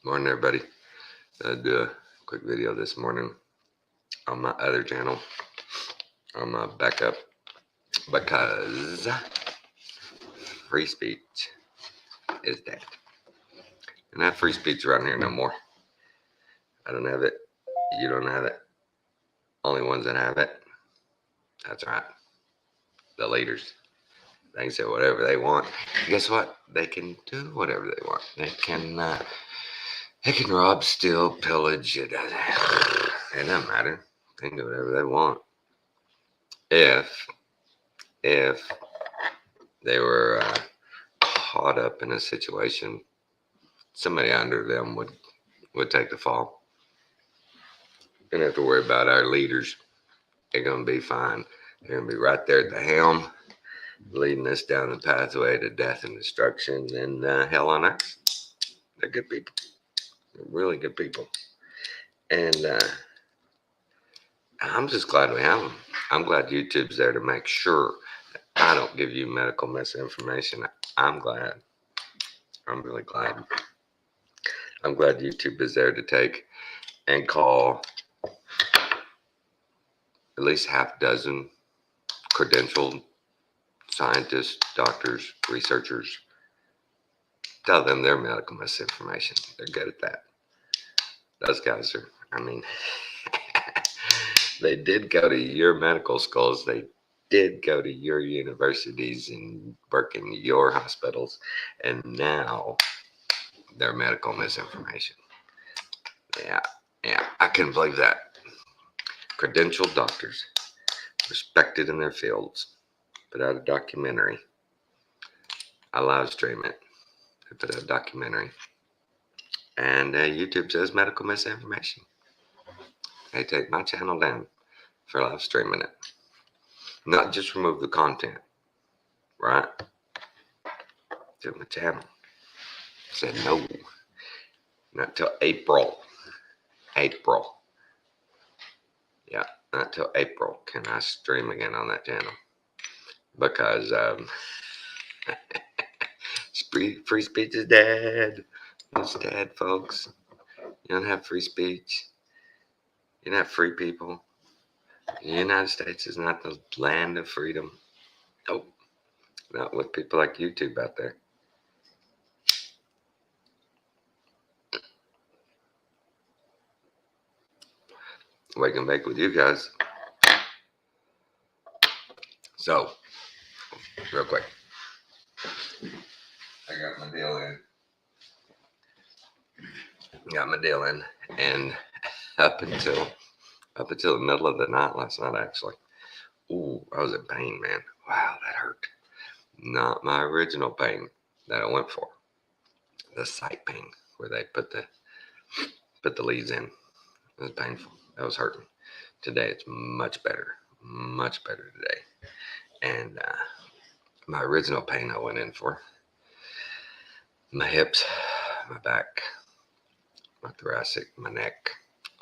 Morning, everybody. I do a quick video this morning on my other channel on my backup because free speech is dead. And not free speech around here no more. I don't have it. You don't have it. Only ones that have it. That's right. The leaders. They can say whatever they want. Guess what? They can do whatever they want. They can rob, steal, pillage. It doesn't matter. They can do whatever they want. If they were caught up in a situation, somebody under them would take the fall. You don't have to worry about our leaders. They're going to be fine. They're going to be right there at the helm, leading us down the pathway to death and destruction and hell on earth. They're good people. They're really good people. And I'm just glad we have them. I'm glad YouTube's there to make sure that I don't give you medical misinformation. I'm glad. I'm really glad. I'm glad YouTube is there to take and call at least half a dozen credentialed scientists, doctors, researchers. Tell them their medical misinformation. They're good at that. Those guys are, they did go to your medical schools. They did go to your universities and work in your hospitals. And now they're medical misinformation. Yeah, I couldn't believe that. Credentialed doctors, respected in their fields, put out a documentary. I live stream it. They put out a documentary. And YouTube says medical misinformation. They take my channel down for live streaming it. Not just remove the content, right? To my channel. Said no. Not till April. Yeah, not till April can I stream again on that channel. Because free speech is dead. It's dead, folks. You don't have free speech. You're not free people. The United States is not the land of freedom. Nope. Not with people like YouTube out there. Wake and bake with you guys. So, real quick. I got my deal in. And up until the middle of the night last night, actually. Ooh, I was in pain, man. Wow, that hurt. Not my original pain that I went for. The site pain where they put the leads in. It was painful. That was hurting. Today it's much better. Much better today. And my original pain I went in for, my hips, my back, my thoracic, my neck,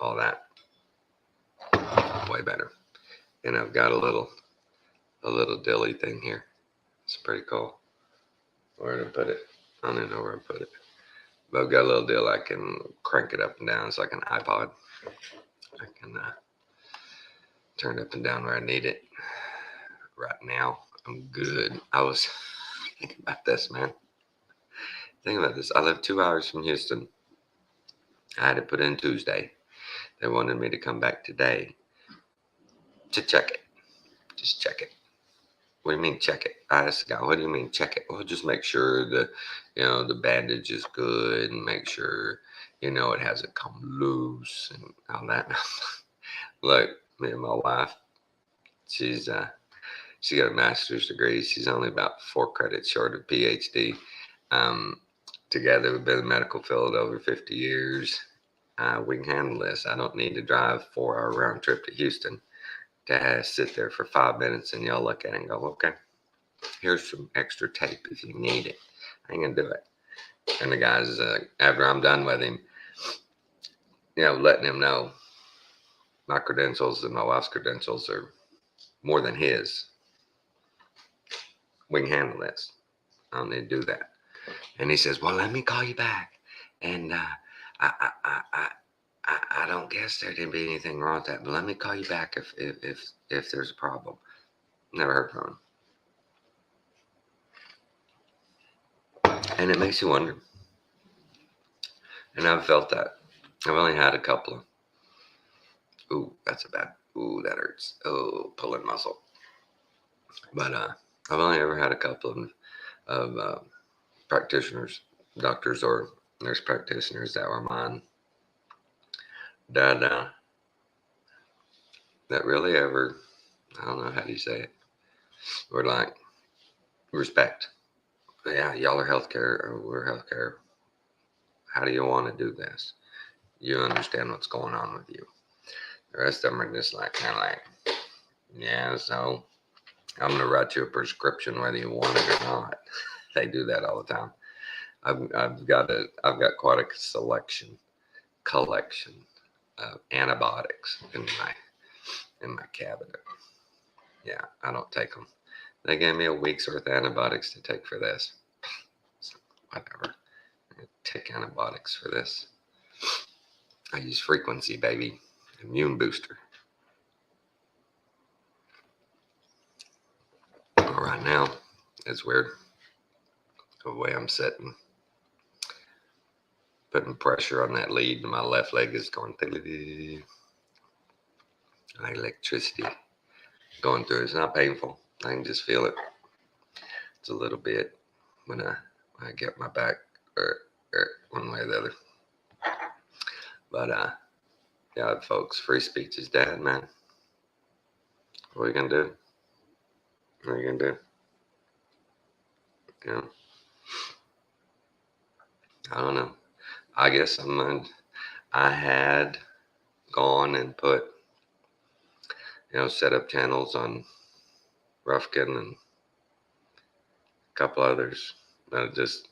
all that, way better. And I've got a little dilly thing here. It's pretty cool. Where to put it? I don't even know where to put it. But I've got a little deal I can crank it up and down. It's like an iPod. I can turn it up and down where I need it. Right now, I'm good. I was thinking about this, man. Think about this. I live 2 hours from Houston. I had to put in Tuesday. They wanted me to come back today to check it. Just check it. What do you mean check it? I asked the guy, what do you mean check it? Well, just make sure the bandage is good and make sure, it hasn't come loose and all that. Look, me and my wife, she got a master's degree. She's only about 4 credits short of PhD. Together, we've been in the medical field over 50 years. We can handle this. I don't need to drive 4-hour round trip to Houston to sit there for 5 minutes and y'all look at it and go, okay, here's some extra tape if you need it. I ain't gonna do it. And the guys, after I'm done with him, letting him know my credentials and my wife's credentials are more than his. We can handle this. I don't need to do that. And he says, well, let me call you back. And I don't guess there didn't be anything wrong with that, but let me call you back if there's a problem. Never heard from him. And it makes you wonder. And I've felt that. I've only had a couple of, ooh, that's a bad, ooh, that hurts. Oh, pulling muscle. But I've only ever had a couple of practitioners, doctors or nurse practitioners that were mine that really ever, I don't know how do you say it, were like respect. Yeah, y'all are healthcare, or we're healthcare. How do you want to do this? You understand what's going on with you. The rest of them are just like kind of like, yeah, so I'm gonna write you a prescription whether you want it or not. They do that all the time. I've got quite a collection of antibiotics in my cabinet. Yeah, I don't take them. They gave me a week's worth of antibiotics to take for this. So whatever. I'm gonna take antibiotics for this. I use frequency, baby. Immune booster. Well, right now, it's weird. The way I'm sitting, putting pressure on that lead, and my left leg is going like electricity going through. It's not painful. I can just feel it. It's a little bit when I get my back or one way or the other. But yeah, folks, free speech is dead, man. What are you gonna do? What are you gonna do? You know, I don't know. I guess I had gone and put, set up channels on Rufkin and a couple others that I just,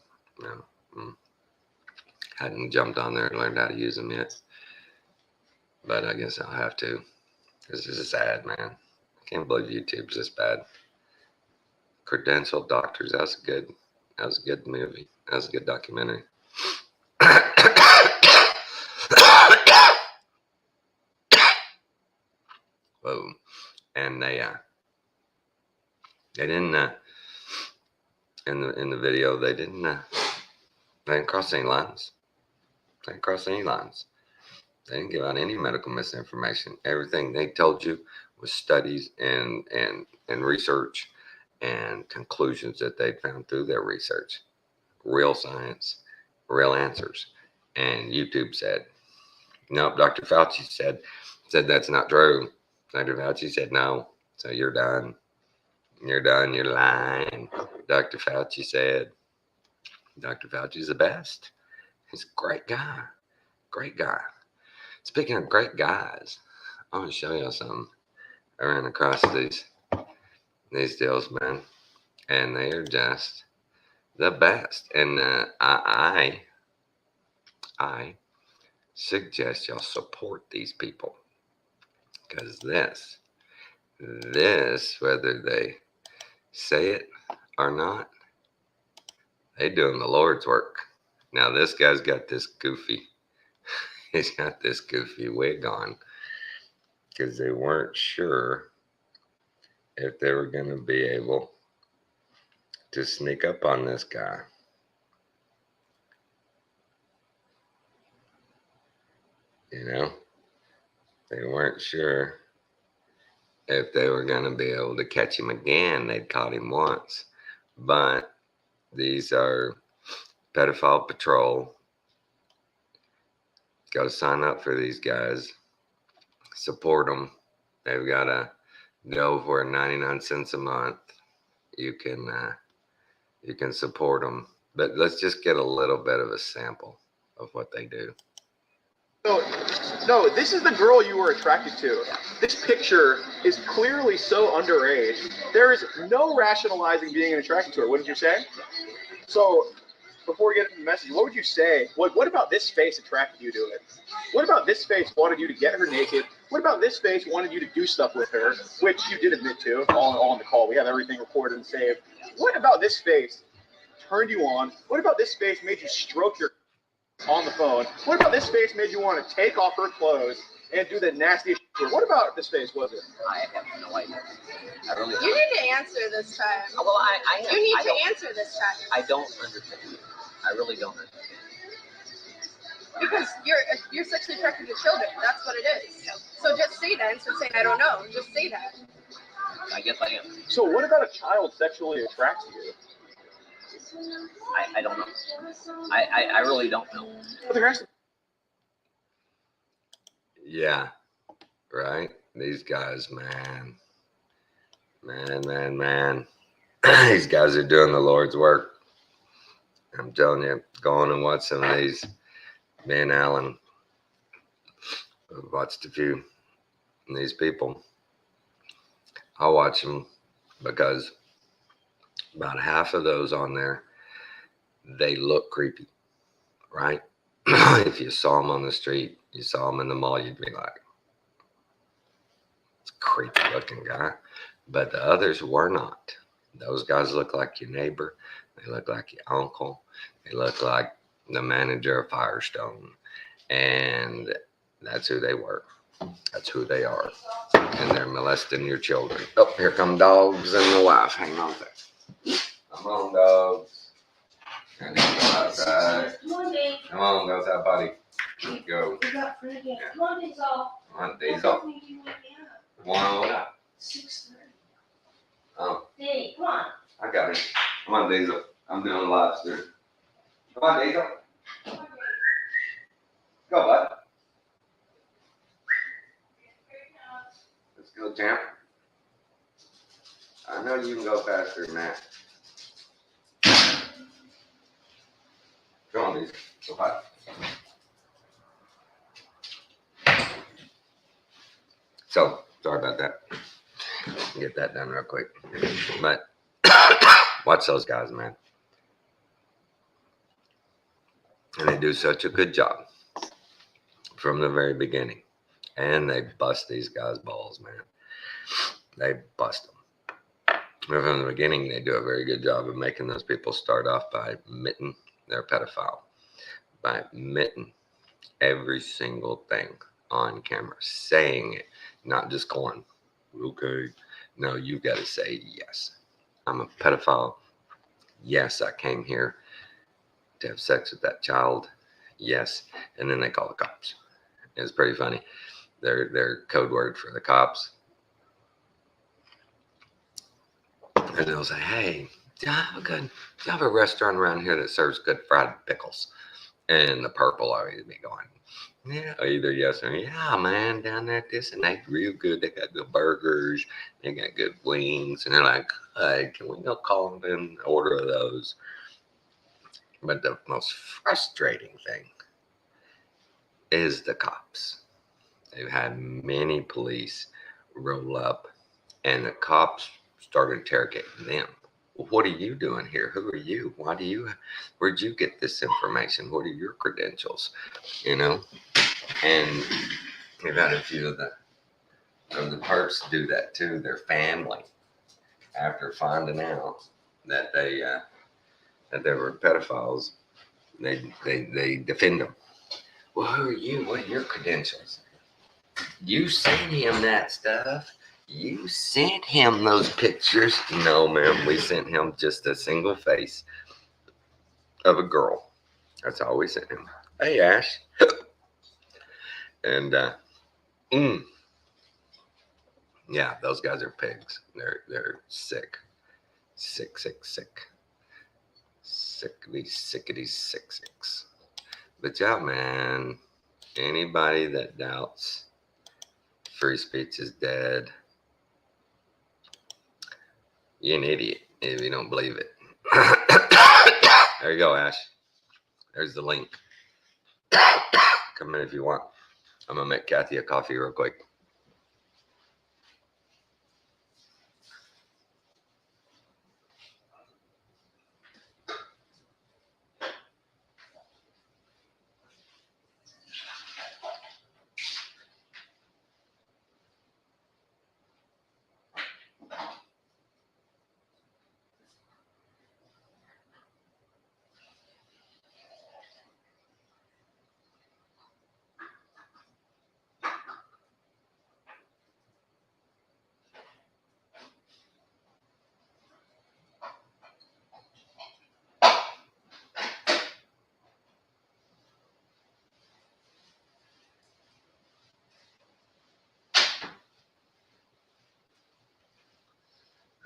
hadn't jumped on there and learned how to use them yet. But I guess I'll have to. This is sad, man. I can't believe YouTube's this bad. Credentialed Doctors. That was a good movie. That was a good documentary. Whoa. And they didn't in the video they didn't cross any lines. They didn't cross any lines. They didn't give out any medical misinformation. Everything they told you was studies and research and conclusions that they'd found through their research. Real science, real answers. And YouTube said, nope, Dr. Fauci said that's not true. Dr. Fauci said no. So you're done. You're done. You're lying. Dr. Fauci said. Dr. Fauci's the best. He's a great guy. Great guy. Speaking of great guys, I want to show you something. I ran across these deals, man, and they are just the best. And I suggest y'all support these people because this, whether they say it or not, they doing the Lord's work. Now this guy's got this goofy. He's got this goofy wig on because they weren't sure if they were going to be able to sneak up on this guy. They weren't sure if they were going to be able to catch him again. They'd caught him once. But these are Pedophile Patrol. Got to sign up for these guys. Support them. They've got to go for 99 cents a month. You can support them. But let's just get a little bit of a sample of what they do. No, this is the girl you were attracted to. This picture is clearly so underage. There is no rationalizing being attracted to her, wouldn't you say? So, before we get into the message, what would you say? What about this face attracted you to it? What about this face wanted you to get her naked? What about this face wanted you to do stuff with her, which you did admit to all on the call. We have everything recorded and saved. What about this face turned you on? What about this face made you stroke your... on the phone. What about this face made you want to take off her clothes and do the nastiest shit? What about this face was it? I have no idea. I really don't. You need to answer this time. Well, I You need I to don't- answer this time. I don't understand. I really don't understand. Because you're sexually attracted to children. That's what it is. So just say that instead of saying I don't know. Just say that. I guess I am. So what about a child sexually attracts you? I don't know. I really don't know. Well, there has to Yeah, right. These guys, man. These guys are doing the Lord's work. I'm telling you, go on and watch some of these. Me and Alan have watched a few of these people. I watch them because about half of those on there, they look creepy, right? If you saw them on the street, you saw them in the mall, you'd be like, it's a creepy looking guy. But the others were not. Those guys look like your neighbor. They look like your uncle. They look like the manager of Firestone. And that's who they were. That's who they are. And they're molesting your children. Oh, here come dogs and the wife. Hang on there. Come on, dogs. And then go outside. Come on, Dave. Come on, go outside, buddy. Go. We got for again. Come on, Diesel. Come on, Diesel. When you wake me up. One. 6:30. Oh, Dave, come on. I got it. Come on, Diesel. I'm doing lobster. Come on, Diesel. Go, bud. Let's go, champ. I know you can go faster than that. Come on, Diesel. Go, bud. So, sorry about that. Get that done real quick. But watch those guys, man. And they do such a good job from the very beginning. And they bust these guys' balls, man. They bust them. But from the beginning, they do a very good job of making those people start off by admitting they're a pedophile. By admitting every single thing on camera. Saying it. Not just going, okay. No, you got to say, yes, I'm a pedophile. Yes, I came here to have sex with that child. Yes. And then they call the cops. It's pretty funny. Their code word for the cops. And they'll say, hey, do you have a restaurant around here that serves good fried pickles? And the purple always be going, yeah, either yes or yeah, man, down there, this and that, real good. They got good burgers, they got good wings, and they're like, hey, can we go call them and order those? But the most frustrating thing is the cops. They've had many police roll up, and the cops started interrogating them. Well, what are you doing here? Who are you? Where'd you get this information? What are your credentials? You know? And we've had a few of the perps do that too. Their family, after finding out that they were pedophiles, they defend them. Well, who are you? What are your credentials? You sent him that stuff. You sent him those pictures. No, ma'am, we sent him just a single face of a girl. That's all we sent him. Hey, Ash. And yeah, those guys are pigs. They're sick. Sickity sicks. But yeah, man, anybody that doubts free speech is dead, you're an idiot if you don't believe it. There you go, Ash. There's the link. Come in if you want. I'm gonna make Kathy a coffee real quick.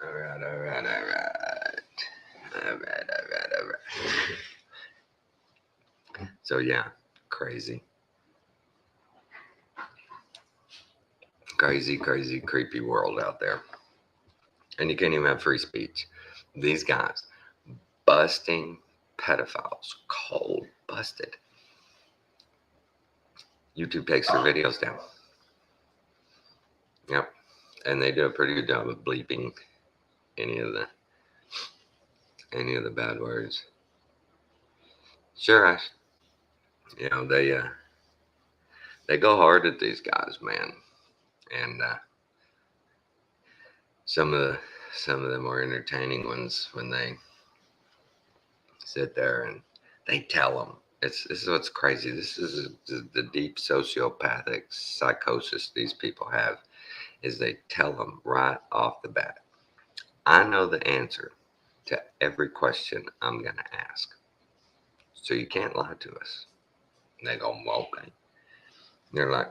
All right, all right, all right. All right, all right, all right. So yeah, crazy. Crazy, crazy, creepy world out there. And you can't even have free speech. These guys busting pedophiles, cold busted. YouTube takes their videos down. Yep. And they do a pretty good job of bleeping any of the bad words. Sure, Ash. You know, they go hard at these guys, man. And some of them are entertaining ones when they sit there and they tell them. This is what's crazy. This is the deep sociopathic psychosis these people have, is they tell them right off the bat, I know the answer to every question I'm going to ask. So you can't lie to us. And they go, well, okay. And they're like,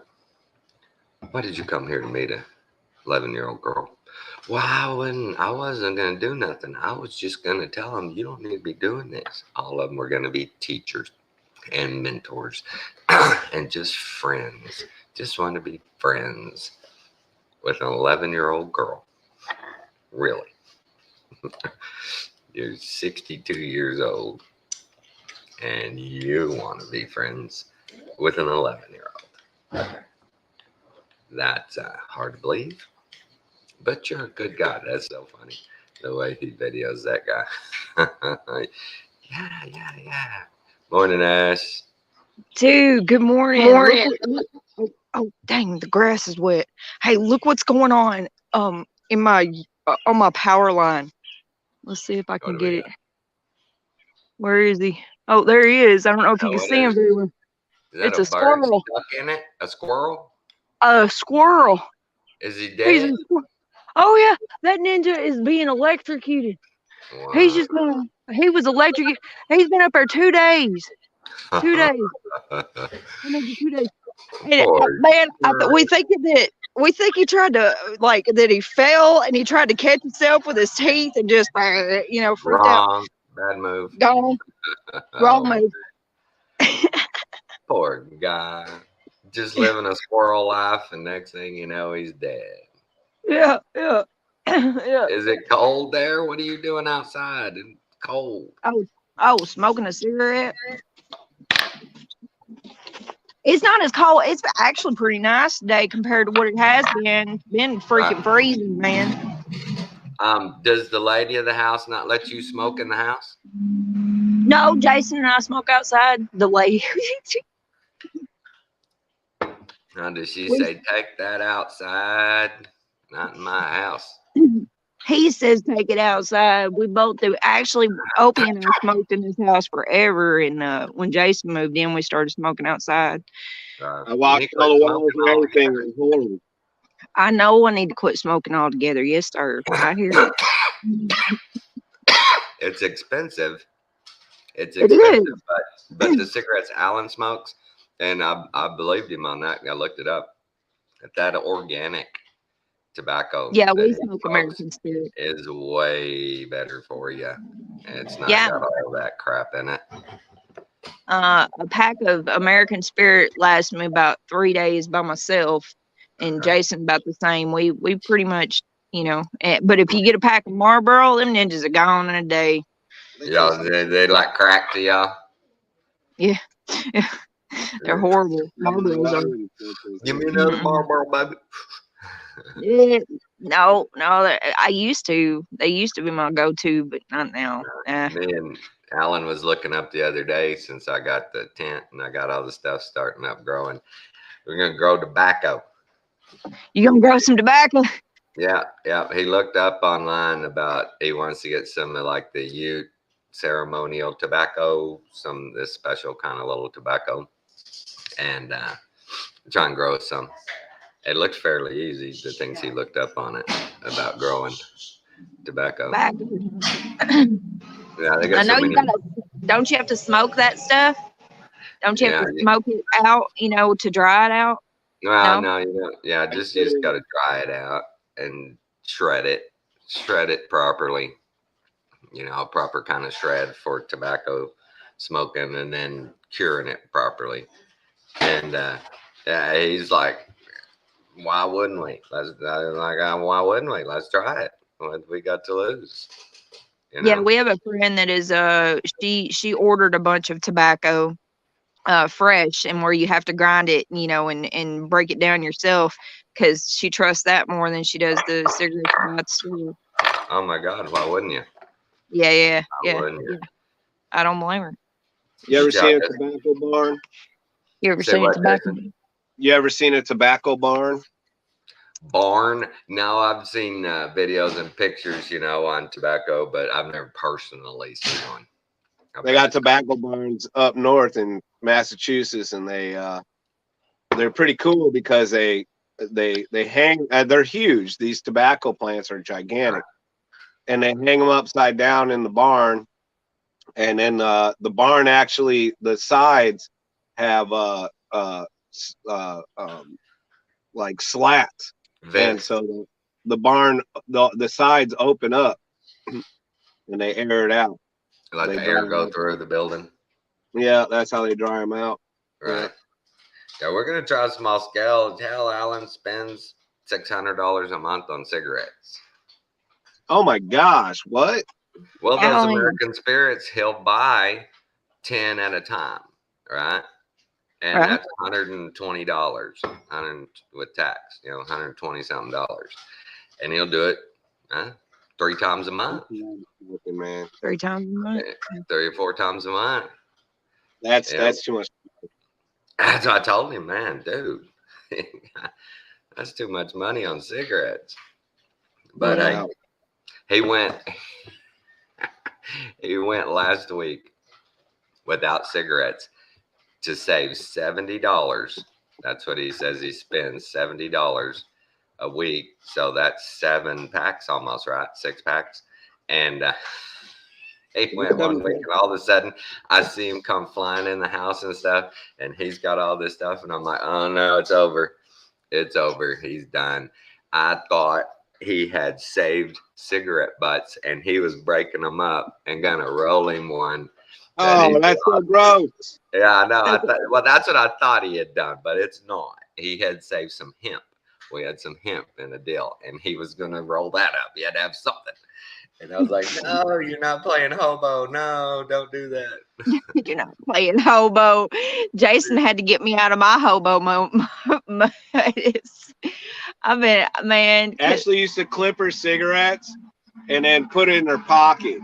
why did you come here to meet a 11-year-old girl? Well, I wasn't going to do nothing. I was just going to tell them, you don't need to be doing this. All of them were going to be teachers and mentors and just friends. Just want to be friends with an 11-year-old girl. Really? You're 62 years old and you want to be friends with an 11-year-old. That's hard to believe, but you're a good guy. That's so funny, the way he videos that guy. Yeah. Morning, Ash. Dude, good morning. Oh, dang, the grass is wet. Hey, look what's going on in my on my power line. Let's see if I can get it. Where is he? Oh, there he is. I don't know if you can see him very well. It's a squirrel. Stuck in it? A squirrel? A squirrel. Is he dead? Oh yeah, that ninja is being electrocuted. Wow. He was electrocuted. He's been up there 2 days. 2 days. 2 days. And, man, we think he tried to, that he fell and he tried to catch himself with his teeth and just, freaked Wrong. out. Bad move. Gone. Wrong move. Poor guy. Just living a squirrel life, and next thing you know, he's dead. Yeah. Yeah. Is it cold there? What are you doing outside? It's cold. I was smoking a cigarette. It's not as cold. It's actually pretty nice today compared to what it has been. It's been freaking freezing, man. Does the lady of the house not let you smoke in the house? No, Jason and I smoke outside. The lady. Now, does she say, take that outside? Not in my house. He says take it outside. We both do. Actually, Opie and I smoked in this house forever, and when Jason moved in, we started smoking outside. I watched all the walls and everything. It was horrible. I know I need to quit smoking altogether. Yes, sir. I hear it. It's expensive. It's It expensive, is. but the cigarettes Alan smokes, and I believed him on that. I looked it up. That organic tobacco. Yeah, we that he smoke smokes American Spirit. is way better for you. It's not Yeah. got all that crap in it. A pack of American Spirit lasts me about 3 days by myself, and Jason about the same. We pretty much, but if you get a pack of Marlboro, them ninjas are gone in a day. Y'all, they like crack to y'all. Yeah. They're horrible. Marlboros are. Give me another Marlboro, baby. Yeah, no. I used to. They used to be my go-to, but not now. Me and Alan was looking up the other day, since I got the tent and I got all the stuff starting up growing. We're gonna grow tobacco. You gonna grow some tobacco? Yeah. He looked up online about he wants to get some of like the Ute ceremonial tobacco, some this special kind of little tobacco, and try and grow some. It looked fairly easy, the things he looked up on it about growing tobacco. Yeah, they got I know so many. don't you have to smoke that stuff? Don't you have to smoke it out, to dry it out? Well, no, you don't. Yeah, you just got to dry it out and shred it shred it properly, a proper kind of shred for tobacco smoking, and then curing it properly. And yeah, he's like, why wouldn't we? Why wouldn't we? Let's try it. What we got to lose? Yeah, we have a friend that is she ordered a bunch of tobacco fresh, and where you have to grind it, and break it down yourself, because she trusts that more than she does the cigarettes from the store. Oh my God, why wouldn't you? Yeah. Wouldn't you? I don't blame her. You ever Yeah, seen a tobacco barn? You ever Say seen a what, tobacco? Jason? You ever seen a tobacco barn? Barn? No, I've seen videos and pictures, on tobacco, but I've never personally seen one. They got tobacco barns up north in Massachusetts, and they're pretty cool because they hang. They're huge. These tobacco plants are gigantic, and they hang them upside down in the barn, and then the barn actually, the sides have like slats, and so the barn, the sides open up and they air it out. Let the air go through the building. Yeah, that's how they dry them out. Right. Yeah, we're gonna try small scale. Hell, Alan spends $600 a month on cigarettes. Oh my gosh, what? Well, those Alan. American Spirits, he'll buy 10 at a time, right? And Right. that's $120, with tax, $120 something dollars, and he'll do it 3 times a month, Man, 3 times a month. 3 or 4 times a month. that's too much. That's what I told him, man, dude. That's too much money on cigarettes. But Yeah. he went last week without cigarettes to save $70. That's what he says he spends, $70 a week. So that's 7 packs almost, right? 6 packs. And he went one week, and all of a sudden I see him come flying in the house and stuff, and he's got all this stuff, and I'm like, oh no, it's over. It's over. He's done. I thought he had saved cigarette butts, and he was breaking them up and gonna roll him one. Oh, that's so gross. Yeah, I know. Well, that's what I thought he had done, but it's not. He had saved some hemp. We had some hemp in a deal, and he was gonna roll that up. He had to have something. And I was like, no, you're not playing hobo. No, don't do that. You're not playing hobo. Jason had to get me out of my hobo moment. I've been, man. Ashley used to clip her cigarettes and then put it in her pocket.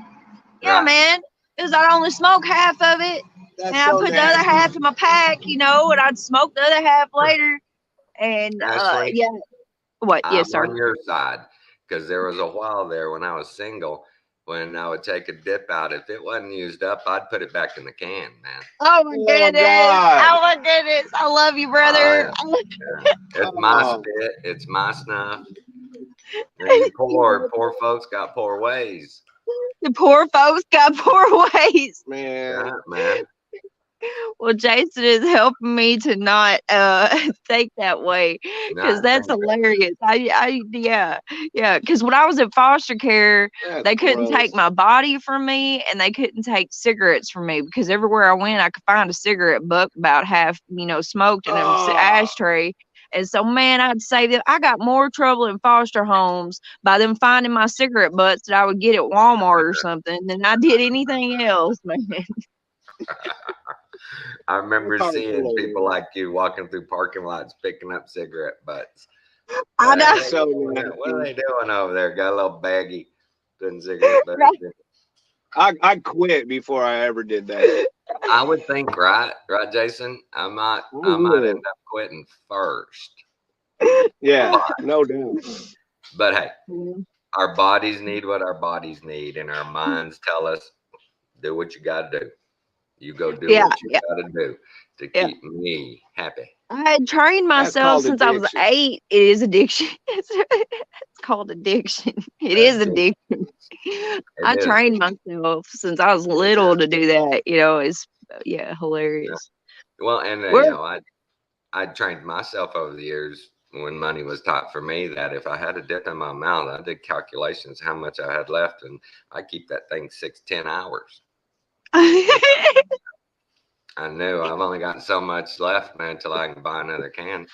Yeah, man. Because I'd only smoke half of it. That's And I put the other half in my pack, and I'd smoke the other half later. And Ashley, yeah. What? Yes, I'm sir. on your side, because there was a while there when I was single, when I would take a dip out. If it wasn't used up, I'd put it back in the can, man. Oh my goodness. God. Oh my goodness. I love you, brother. It's my spit. It's my snuff. And poor folks got poor ways. The poor folks got poor ways. Man. Yeah, man. Well, Jason is helping me to not think that way, because that's hilarious. Yeah. Because when I was in foster care, they couldn't take my body from me, and they couldn't take cigarettes from me, because everywhere I went, I could find a cigarette butt about half, smoked in an ashtray. And so, man, I'd say that I got more trouble in foster homes by them finding my cigarette butts that I would get at Walmart or something than I did anything else, man. I remember seeing people like you walking through parking lots picking up cigarette butts. I know. So, What are they doing over there? Got a little baggie putting cigarette butts in. I quit before I ever did that. I would think, right, Jason? I might end up quitting first. Yeah, no doubt. But hey, our bodies need what our bodies need, and our minds tell us, do what you got to do. You go do what you got to do to keep me happy. I had trained myself since I was 8. It is addiction. It's called addiction. It is addiction. I trained myself since I was little to do that. It's hilarious. Well, and I trained myself over the years when money was tight for me, that if I had a dip in my mouth, I did calculations how much I had left, and I keep that thing 6-10 hours. I knew I've only got so much left, man, until I can buy another can.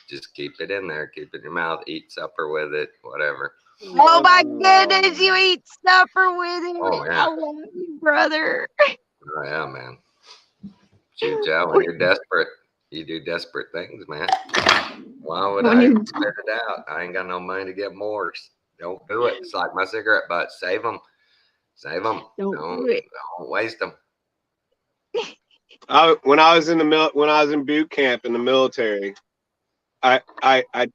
Just keep it in there, keep it in your mouth, eat supper with it, whatever. Oh my goodness, you eat supper with it. Oh, yeah. I love you, brother. Oh yeah, man. Shoot, Joe, when you're desperate, you do desperate things, man. Why would When I you- spit it out? I ain't got no money to get more. Don't do it. It's like my cigarette butts. Save them. Save them. Don't do it. Don't waste them. When I was in boot camp in the military, I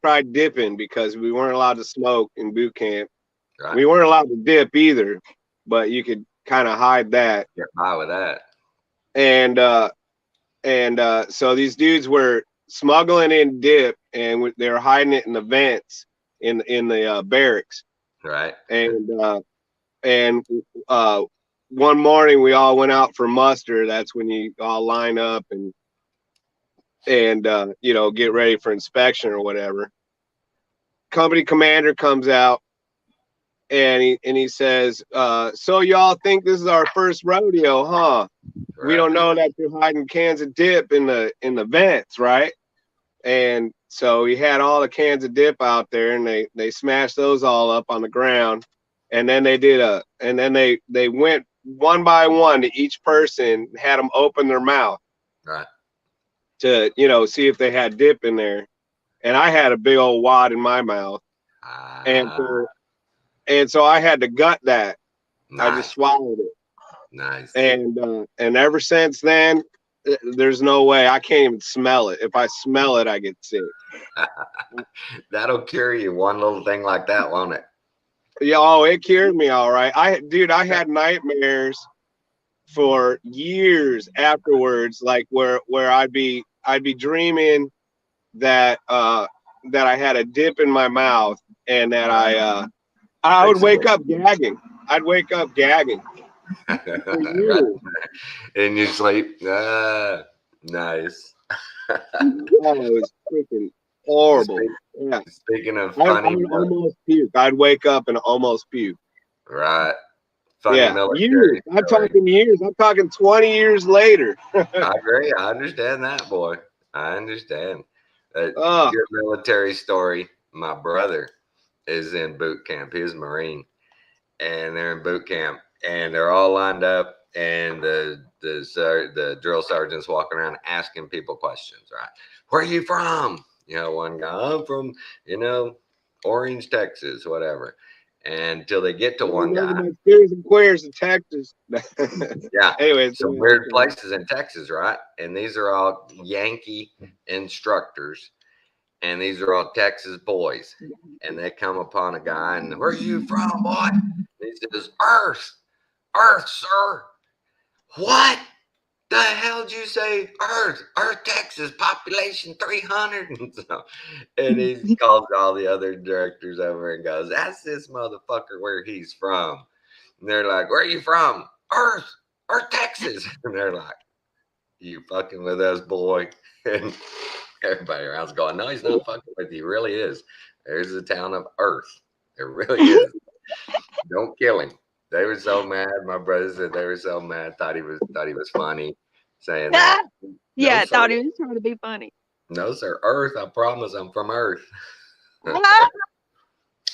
tried dipping because we weren't allowed to smoke in boot camp. Right? We weren't allowed to dip either, but you could kind of hide that. Get by with that. And so these dudes were smuggling in dip, and they were hiding it in the vents in the barracks. Right. And one morning we all went out for muster. That's when you all line up and get ready for inspection or whatever. Company commander comes out and he says, so y'all think this is our first rodeo, huh? Right. We don't know that you're hiding cans of dip in the vents, right? And so he had all the cans of dip out there, and they smashed those all up on the ground. And then they went one by one to each person, had them open their mouth. Right. To, see if they had dip in there. And I had a big old wad in my mouth. And so I had to gut that. Nice. I just swallowed it. Nice. And ever since then, there's no way. I can't even smell it. If I smell it, I get sick. That'll cure you. One little thing like that, won't it? Yeah, oh, it cured me all right. I had nightmares for years afterwards, like where I'd be dreaming that I had a dip in my mouth, and that I would wake up gagging. I'd wake up gagging. In your sleep. Nice. Oh, it was freaking horrible. Yeah. Speaking of I funny, would almost puke. I'd wake up and almost puke. right? Funny Yeah, military years. I'm story. talking years. I'm talking 20 years later. I agree. I understand that, boy. I understand. Oh. Good military story. My brother is in boot camp. He's a Marine, and they're in boot camp, and they're all lined up, and the drill sergeant's walking around asking people questions. Right? Where are you from? One guy, I'm from, Orange, Texas, whatever. And until they get to one guy. Queers and queers in Texas. Yeah. Anyways, Some weird places in Texas, right? And these are all Yankee instructors. And these are all Texas boys. And they come upon a guy, and where are you from, boy? And he says, Earth, sir. What the hell did you say? Earth, Texas, population 300. And he calls all the other directors over and goes, that's this motherfucker where he's from. And they're like, where are you from? Earth, Texas. And they're like, you fucking with us, boy. And everybody around's going, no, he's not fucking with you. He really is. There's the town of Earth. It really is. Don't kill him. They were so mad. My brother said they were so mad. Thought he was funny, saying that. Yeah, No, thought sir. he was trying to be funny. No, sir. Earth. I promise I'm from Earth.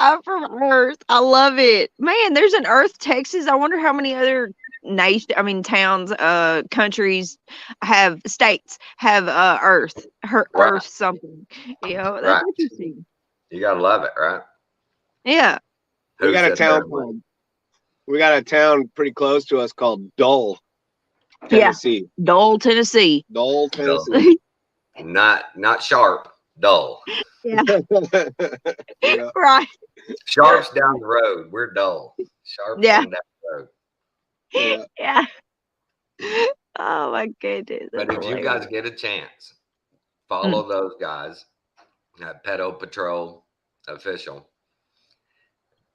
I'm from Earth. I love it. Man, there's an Earth, Texas. I wonder how many other towns, countries states have Earth. Right. Earth something. That's Right. interesting. You gotta love it, right? Yeah. We Who got a said town that? called. We got a town pretty close to us called Dole, Tennessee. Dole, Tennessee. Dole, Tennessee. Not sharp, dull. Yeah. Yeah. Right. Sharp's down the road. We're dull. Sharp's Yeah. down the road. Yeah. Yeah. Oh my goodness. But that's if you hilarious. guys get a chance, follow those guys at Pedo Patrol Official.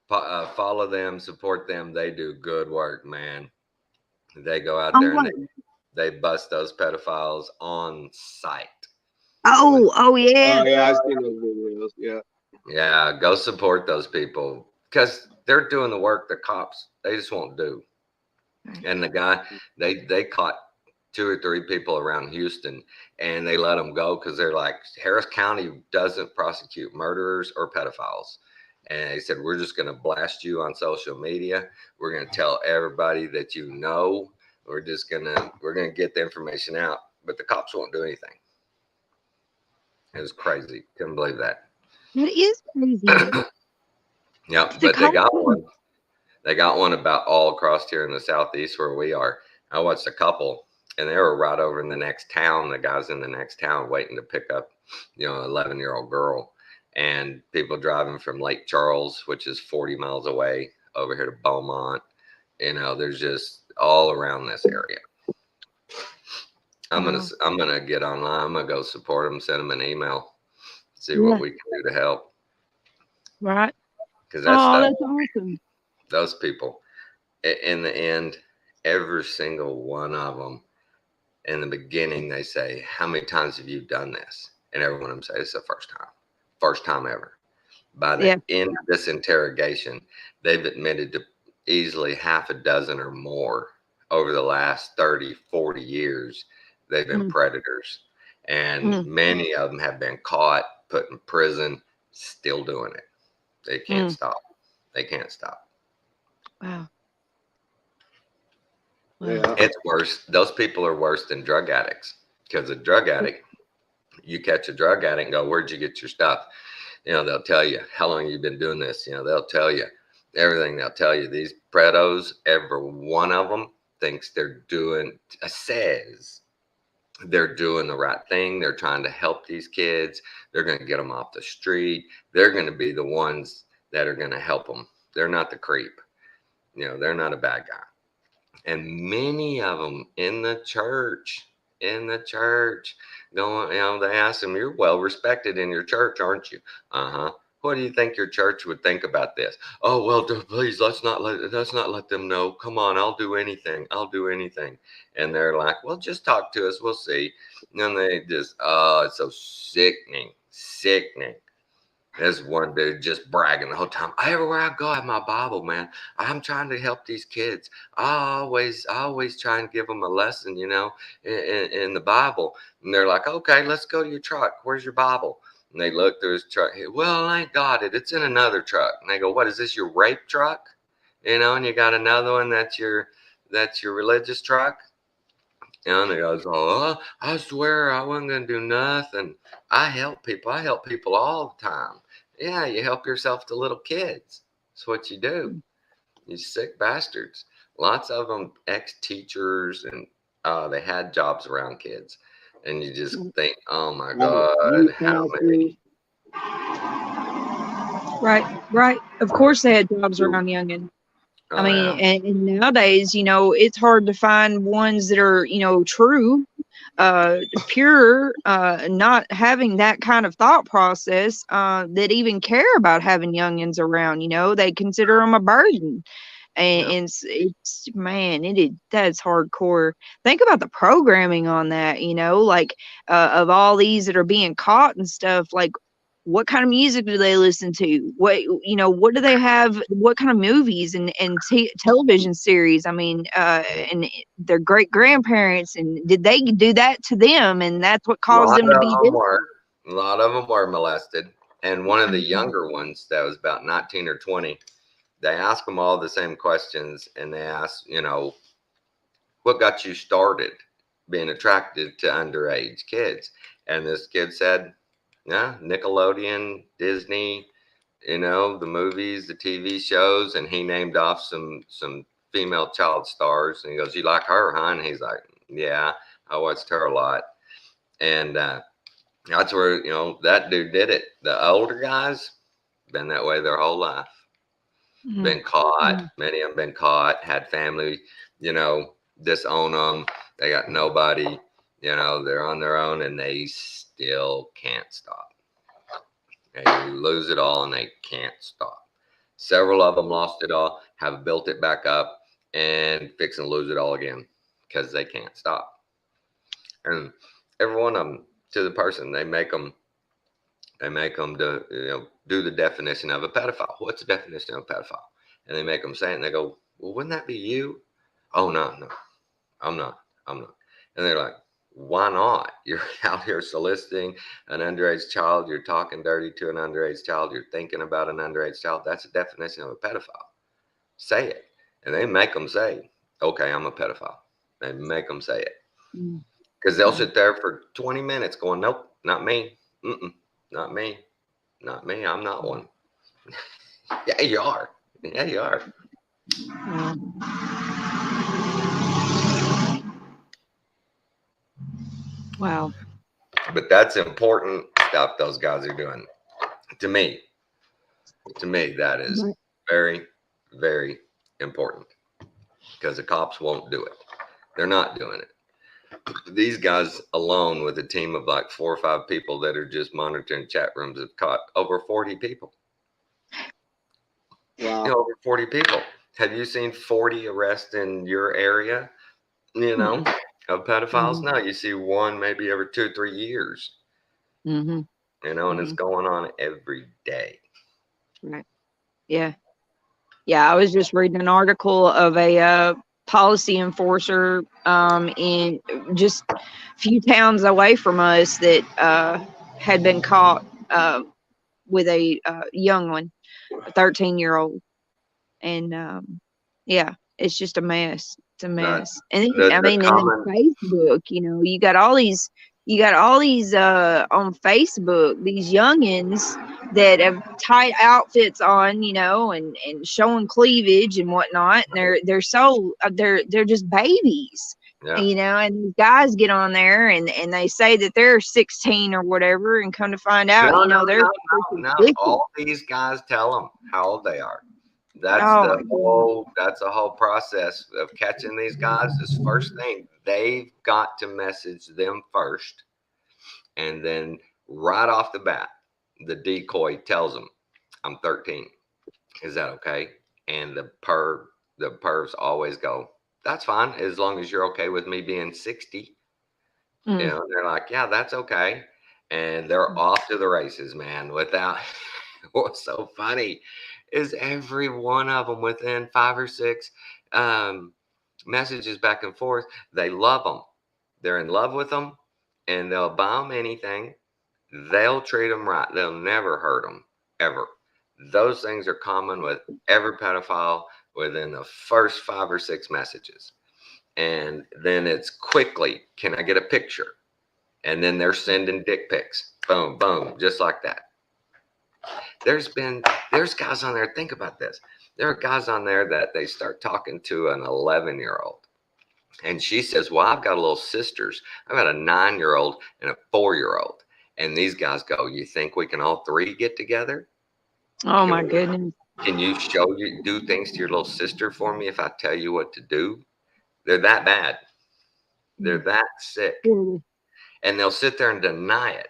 Follow them, support them. They do good work, man. They go out there and they bust those pedophiles on sight. Oh yeah. Oh yeah, I've seen those videos. Yeah. Yeah, go support those people because they're doing the work the cops they just won't do. And the guy, they caught 2 or 3 people around Houston, and they let them go because they're like, Harris County doesn't prosecute murderers or pedophiles. And they said, we're just going to blast you on social media. We're going to tell everybody that you know. We're going to get the information out, but the cops won't do anything. It was crazy. Couldn't believe that. It is crazy. Yep, The but they got cops- one. They got one about all across here in the southeast where we are. I watched a couple, and they were right over in the next town. The guy's in the next town waiting to pick up, an 11-year-old girl. And people driving from Lake Charles, which is 40 miles away, over here to Beaumont. There's just all around this area. I'm gonna get online. I'm gonna go support them. Send them an email. See what we can do to help. Right. Because That's awesome. those people, in the end, every single one of them, in the beginning, they say, how many times have you done this? And every one of them say, it's the first time ever. By the end of this interrogation, they've admitted to easily half a dozen or more over the last 30, 40 years. They've been predators, and many of them have been caught, put in prison, still doing it. They can't stop. They can't stop. Wow. Yeah. It's worse. Those people are worse than drug addicts, because a drug addict, you catch a drug addict and go, where'd you get your stuff? They'll tell you how long you've been doing this. They'll tell you everything. They'll tell you these pretos, every one of them thinks says they're doing the right thing. They're trying to help these kids. They're going to get them off the street. They're going to be the ones that are going to help them. They're not the creep. They're not a bad guy. And many of them in the church, going, they ask them, you're well respected in your church, aren't you? Uh-huh. What do you think your church would think about this? Oh, well, please, let's not let them know. Come on, I'll do anything. And they're like, well, just talk to us. We'll see. And they just, it's so sickening. There's one dude just bragging the whole time. Everywhere I go, I have my Bible, man. I'm trying to help these kids. I always try and give them a lesson, in the Bible. And they're like, okay, let's go to your truck. Where's your Bible? And they look through his truck. Well, I ain't got it. It's in another truck. And they go, what is this, your rape truck? And you got another one that's your religious truck. And he goes, oh, I swear I wasn't going to do nothing. I help people all the time. Yeah, you help yourself to little kids. That's what you do. You sick bastards. Lots of them ex-teachers, and they had jobs around kids. And you just think, oh my God, how many? Right. Of course they had jobs around youngin'. Oh, I mean, yeah. and nowadays, it's hard to find ones that are, true, pure, not having that kind of thought process, that even care about having youngins around. They consider them a burden. And it's man, that's hardcore. Think about the programming on that, of all these that are being caught and stuff. Like, what kind of music do they listen to? What do they have? What kind of movies and television series? I mean, and their great grandparents, and did they do that to them? And that's what caused them to be different. A lot of them were molested. And one of the younger ones that was about 19 or 20, they ask them all the same questions, and they ask, what got you started being attracted to underage kids? And this kid said, yeah, Nickelodeon, Disney, the movies, the TV shows, and he named off some female child stars. And he goes, you like her, huh? And he's like, yeah, I watched her a lot. And that's where, that dude did it. The older guys, been that way their whole life. Been caught. Many of them been caught, had family, disown them. They got nobody, they're on their own, and they still can't stop. They lose it all and they can't stop. Several of them lost it all, have built it back up, and fix and lose it all again because they can't stop. And every one of them to the person. They make them do the definition of a pedophile. What's the definition of a pedophile? And they make them say it, and they go, well, wouldn't that be you? Oh, no, I'm not. And they're like, why not? You're out here soliciting an underage child. You're talking dirty to an underage child. You're thinking about an underage child. That's the definition of a pedophile. Say it. And they make them say, okay, I'm a pedophile. They make them say it. Because they'll sit there for 20 minutes going, nope, not me. Not me. Not me. I'm not one. Yeah, you are. Yeah, you are. Wow. But that's important stuff those guys are doing. To me, that is very, very important, because the cops won't do it. They're not doing it. These guys alone, with a team of like 4 or 5 people that are just monitoring chat rooms, have caught over 40 people. Wow. Over 40 people. Have you seen 40 arrests in your area, of pedophiles? No, you see one maybe every 2 or 3 years. And it's going on every day. Right. Yeah. Yeah. I was just reading an article of a policy enforcer in just a few towns away from us that had been caught with a young one, a 13-year-old. And yeah, it's just a mess. It's a mess. And then, and then Facebook, you got all these on Facebook, these youngins that have tight outfits on, and showing cleavage and whatnot. And they're just babies, and these guys get on there and they say that they're 16 or whatever, and come to find out, they're all these guys tell them how old they are. That's a whole process of catching these guys. Is first thing, they've got to message them first, and then right off the bat, the decoy tells them, "I'm 13. Is that okay?" And the pervs always go, "That's fine, as long as you're okay with me being 60." They're like, "Yeah, that's okay," and they're off to the races, man. What's so funny is every one of them, within 5 or 6 messages back and forth, they love them. They're in love with them, and they'll buy them anything. They'll treat them right. They'll never hurt them, ever. Those things are common with every pedophile within the first 5 or 6 messages. And then it's quickly, can I get a picture? And then they're sending dick pics. Boom, boom, just like that. There's guys on there, think about this. There are guys on there that they start talking to an 11-year-old. And she says, well, I've got little sisters. I've got a 9-year-old and a 4-year-old. And these guys go, you think we can all 3 get together? Oh, my goodness. Can you do things to your little sister for me if I tell you what to do? They're that bad. They're that sick. And they'll sit there and deny it.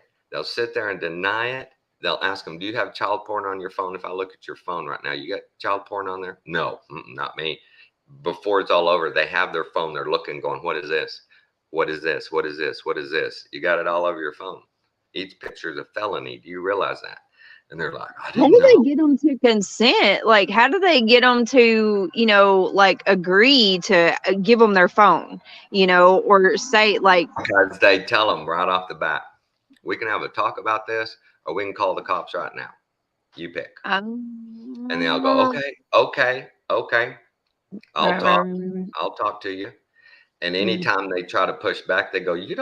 They'll ask them, do you have child porn on your phone? If I look at your phone right now, you got child porn on there? No, not me. Before it's all over, they have their phone. They're looking, going, what is this? What is this? What is this? What is this? You got it all over your phone. Each picture is a felony. Do you realize that? And they're like, I didn't know. How do they get them to consent? Like, how do they get them to, agree to give them their phone, or say, like. Because they tell them right off the bat, we can have a talk about this, or we can call the cops right now. You pick. And they'll go, okay. I'll talk to you. And anytime they try to push back, they go, you're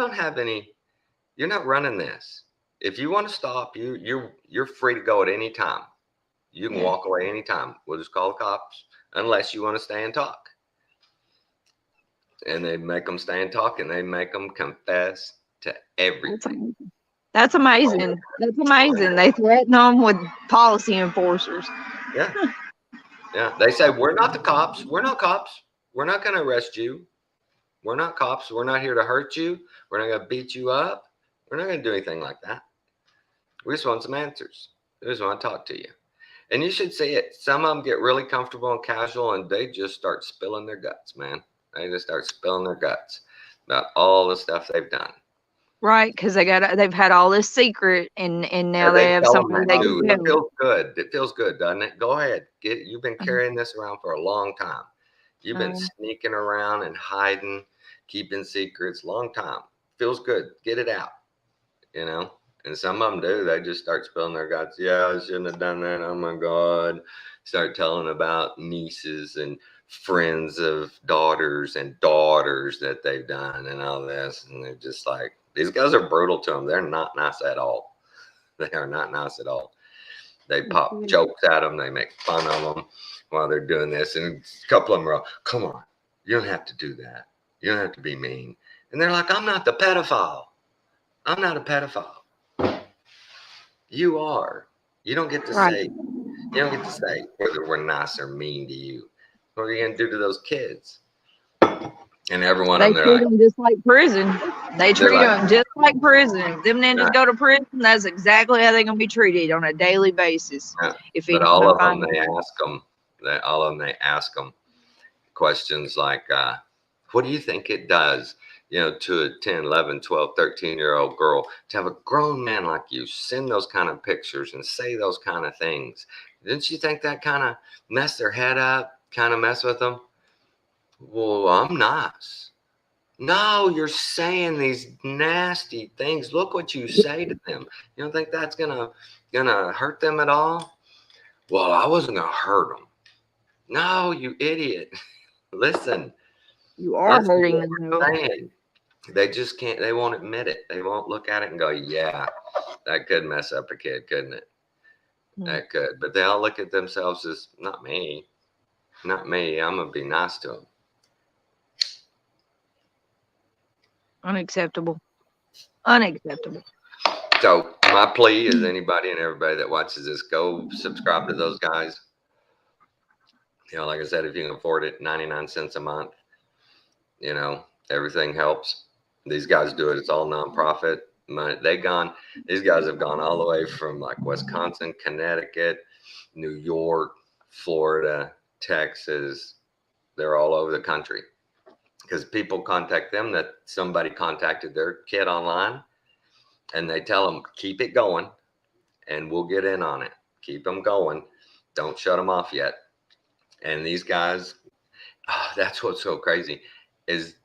not running this. If you want to stop, you're free to go at any time. You can walk away anytime. We'll just call the cops unless you want to stay and talk. And they make them stay and talk, and they make them confess to everything. That's amazing. That's amazing. They threaten them with policy enforcers. Yeah. Yeah. They say, we're not the cops. We're not cops. We're not going to arrest you. We're not cops. We're not here to hurt you. We're not going to beat you up. We're not going to do anything like that. We just want some answers. We just want to talk to you. And you should see it. Some of them get really comfortable and casual, and they just start spilling their guts, man. They just start spilling their guts about all the stuff they've done. Right, because they've had all this secret, and now Yeah, they they have tell them something that they too. can It tell. feels good. It feels good, doesn't it? Go ahead. You've been Mhm. carrying this around for a long time. You've been Uh, sneaking around and hiding, keeping secrets, long time. Feels good. Get it out, you know? And some of them do. They just start spilling their guts. Yeah, I shouldn't have done that. Oh my God. Start telling about nieces and friends of daughters that they've done and all this. And they're just like, these guys are brutal to them. They're not nice at all. They are not nice at all. They pop Mhm. jokes at them. They make fun of them while they're doing this. And a couple of them are, come on, you don't have to do that. You don't have to be mean. And they're like, I'm not the pedophile. I'm not a pedophile. You are. You don't get to Right. say. You don't get to say whether we're nice or mean to you. What are you gonna do to those kids? And every one of They them, they're treat like, them just like prison. They they're treat like, them just like prison. Them ninjas right. go to prison. That's exactly how they're gonna be treated on a daily basis. Yeah. If But he's all gonna of them, find they ask them. They ask them questions like, what do you think it does, to a 10, 11, 12, 13-year-old girl to have a grown man like you send those kind of pictures and say those kind of things? Didn't you think that kind of mess their head up, kind of mess with them? Well, I'm nice. No, you're saying these nasty things. Look what you say to them. You don't think that's gonna hurt them at all? Well, I wasn't gonna hurt them. No, you idiot. Listen. you are Listen to hurting what them we're though. saying. They just can't. They won't admit it. They won't look at it and go, "Yeah, that could mess up a kid, couldn't it? That could." But they all look at themselves as, "Not me. Not me. I'm gonna be nice to them." Unacceptable. Unacceptable. So my plea is anybody and everybody that watches this, go subscribe to those guys. Like I said, if you can afford it, 99 cents a month. Everything helps. These guys do it. It's all nonprofit. These guys have gone all the way from like Wisconsin, Connecticut, New York, Florida, Texas. They're all over the country because people contact them that somebody contacted their kid online, and they tell them, keep it going and we'll get in on it. Keep them going. Don't shut them off yet. And these guys, that's what's so crazy is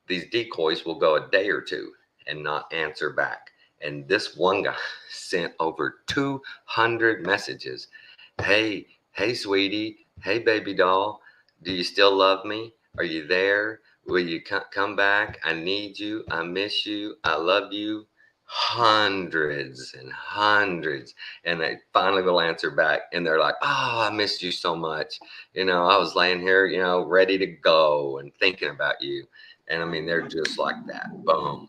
these decoys will go a day or two and not answer back. And this one guy sent over 200 messages. Hey, sweetie. Hey, baby doll. Do you still love me? Are you there? Will you come back? I need you. I miss you. I love you. Hundreds and hundreds. And they finally will answer back. And they're like, oh, I missed you so much. I was laying here, ready to go and thinking about you. And I mean, they're just like that. Boom.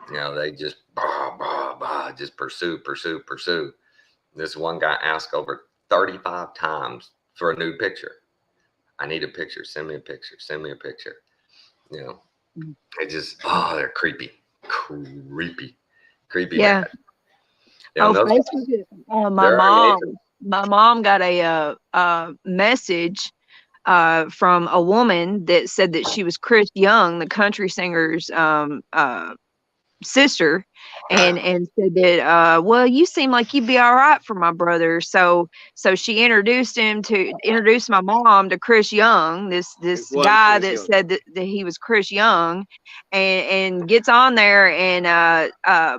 They just just pursue. This one guy asked over 35 times for a nude picture. I need a picture. Send me a picture. Send me a picture. They just, they're creepy. Creepy Yeah. bad. Oh, Those guys, Facebook. they're amazing. My mom got a message from a woman that said that she was Chris Young, the country singer's sister, and said that well, you seem like you'd be all right for my brother. So she introduced my mom to Chris Young, this guy Chris that Young. said that he was Chris Young, and gets on there, and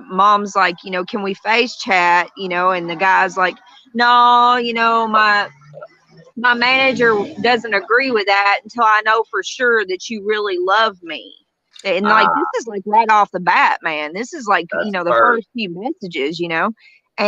mom's like, can we face chat, and the guy's like, no, my manager doesn't agree with that until I know for sure that you really love me. And like, this is like right off the bat, man. This is like, That's the first. first few messages, and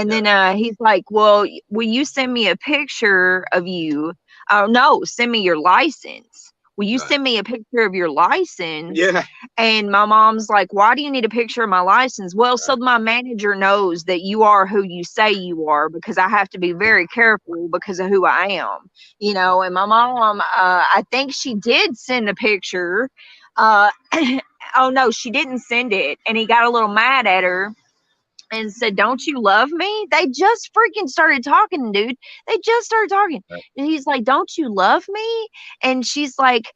then he's like, well, will you send me a picture of you? Oh, no, send me your license. Will you send me a picture of your license? Yeah. And my mom's like, why do you need a picture of my license? Well, so my manager knows that you are who you say you are, because I have to be very careful because of who I am, and my mom, I think she did send a picture. Oh no, she didn't send it. And he got a little mad at her. and said, "Don't you love me?" They just freaking started talking, dude. They just started talking. Right. And he's like, "Don't you love me?" And she's like,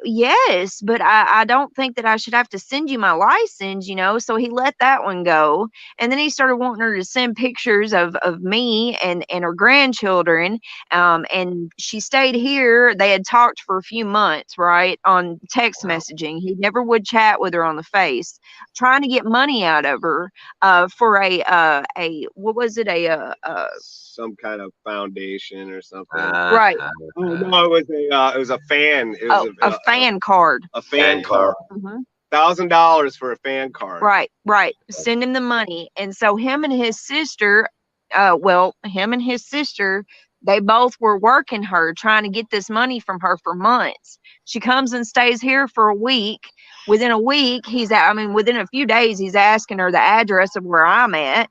yes, but I don't think that I should have to send you my license, you know? So he let that one go. And then he started wanting her to send pictures of me and her grandchildren. And she stayed here. They had talked for a few months, right, on text messaging. He never would chat with her on the face, trying to get money out of her for a what was it, some kind of foundation or something. Right. Oh no, it was a fan. It was a fan card. A fan card. $1,000 for a fan card. Right. Send him the money. And so him and his sister, they both were working her, trying to get this money from her for months. She comes and stays here for a week. Within a week, within a few days, he's asking her the address of where I'm at,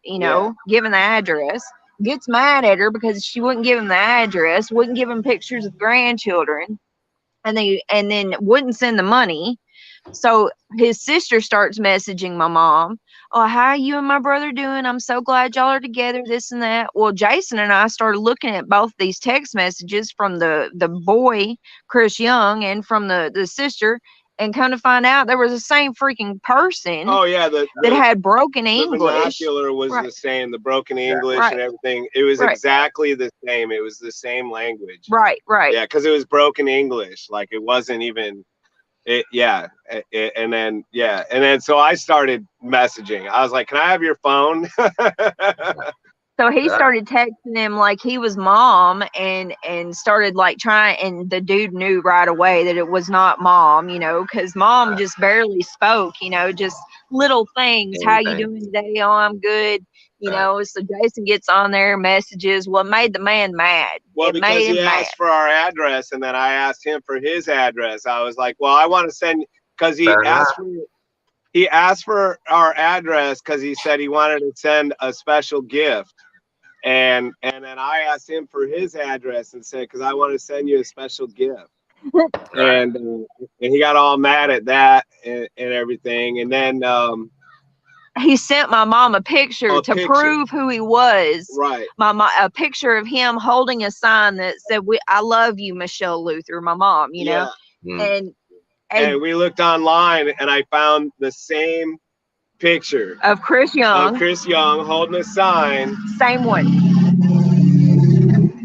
giving the address. Gets mad at her because she wouldn't give him the address, wouldn't give him pictures of grandchildren, and then wouldn't send the money. So his sister starts messaging my mom, "Oh, how are you and my brother doing? I'm so glad y'all are together, this and that." Well, Jason and I started looking at both these text messages from the boy, Chris Young, and from the sister, and come to find out there was the same freaking person. Oh yeah, that had broken English. The vernacular was the same, the broken English and everything. It was exactly the same. It was the same language. Right. Yeah, because it was broken English. Like it wasn't even. And then so I started messaging. I was like, "Can I have your phone?" So he started texting him like he was mom, and started like trying, and the dude knew right away that it was not mom, because mom just barely spoke, just little things. How you doing today? Oh, I'm good. So Jason gets on there, messages. What made the man mad? Well, because he asked for our address, and then I asked him for his address. I was like, "Well, I want to send," because he asked for our address because he said he wanted to send a special gift, and then I asked him for his address and said, "Because I want to send you a special gift," and he got all mad at that and everything, and then. He sent my mom a picture to prove who he was. Right. A picture of him holding a sign that said, "I love you, Michelle Luther," my mom, know. And we looked online and I found the same picture of Chris Young. Holding a sign. Same one.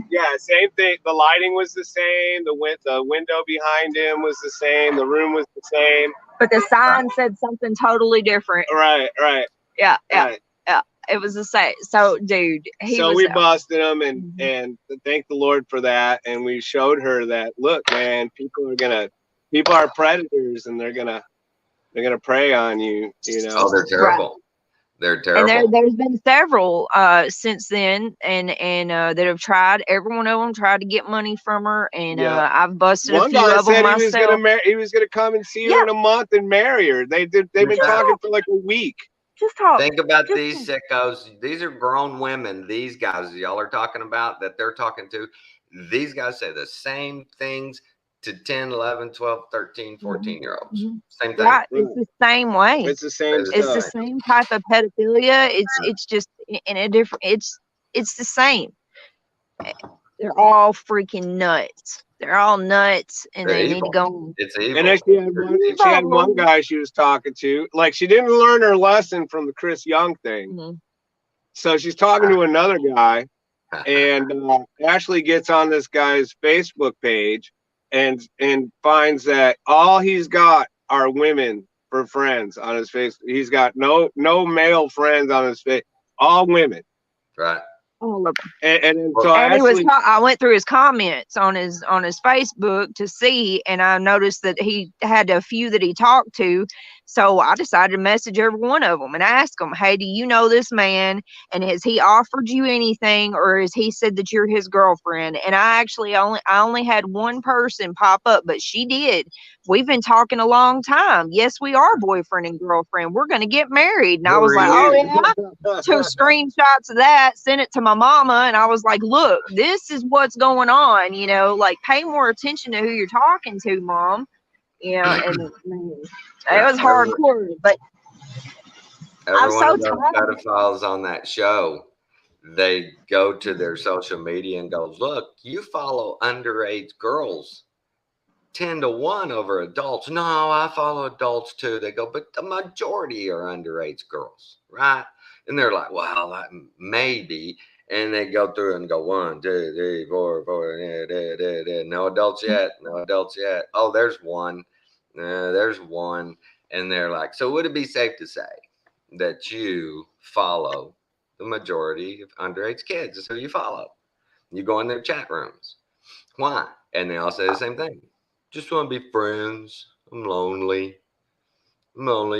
Yeah, same thing. The lighting was the same. The window behind him was the same. The room was the same. But the sign said something totally different. Right. Yeah. It was the same. So, dude, we busted him and thank the Lord for that. And we showed her that, look, man, people are predators, and they're gonna prey on you. Oh, they're terrible. Right. They're terrible. And there's been several since then, and that have tried. Every one of them tried to get money from her, and I've busted a few of them myself. He was gonna come and see her in a month and marry her. They've been talking for like a week. Just talk. Think about these sickos. These are grown women. These guys y'all are talking about that they're talking to. These guys say the same things to 10, 11, 12, 13, 14-year-olds. Same thing. Right. It's the same way. It's the same It's the same type of pedophilia. It's just in a different, it's the same. They're all freaking nuts. They're all nuts, and they need to go. It's evil. And then she had one guy she was talking to. Like, she didn't learn her lesson from the Chris Young thing. So she's talking to another guy, and Ashley gets on this guy's Facebook page and finds that all he's got are women for friends on his face. He's got no male friends on his face, all women. Right. All of them. And so I went through his comments on his Facebook to see, and I noticed that he had a few that he talked to. So I decided to message every one of them and ask them, "Hey, do you know this man? And has he offered you anything, or has he said that you're his girlfriend?" And I only had one person pop up, but she did. "We've been talking a long time. Yes, we are boyfriend and girlfriend. We're going to get married." And I was like, "Oh yeah." Took screenshots of that, sent it to my mama, and I was like, "Look, this is what's going on. Like, pay more attention to who you're talking to, Mom." And man, it was hardcore, but every one so of those tired. pedophiles on that show, they go to their social media and go, look, you follow underage girls 10-1 over adults. No, I follow adults too. They go, but the majority are underage girls, right? And they're like, well, maybe. And they go through and go 1, 2, 3, 4, 4. No adults yet. No adults yet. Oh, there's one. There's one. And they're like, so would it be safe to say that you follow the majority of underage kids? That's who you follow. You go in their chat rooms. Why? And they all say the same thing. Just want to be friends. I'm lonely.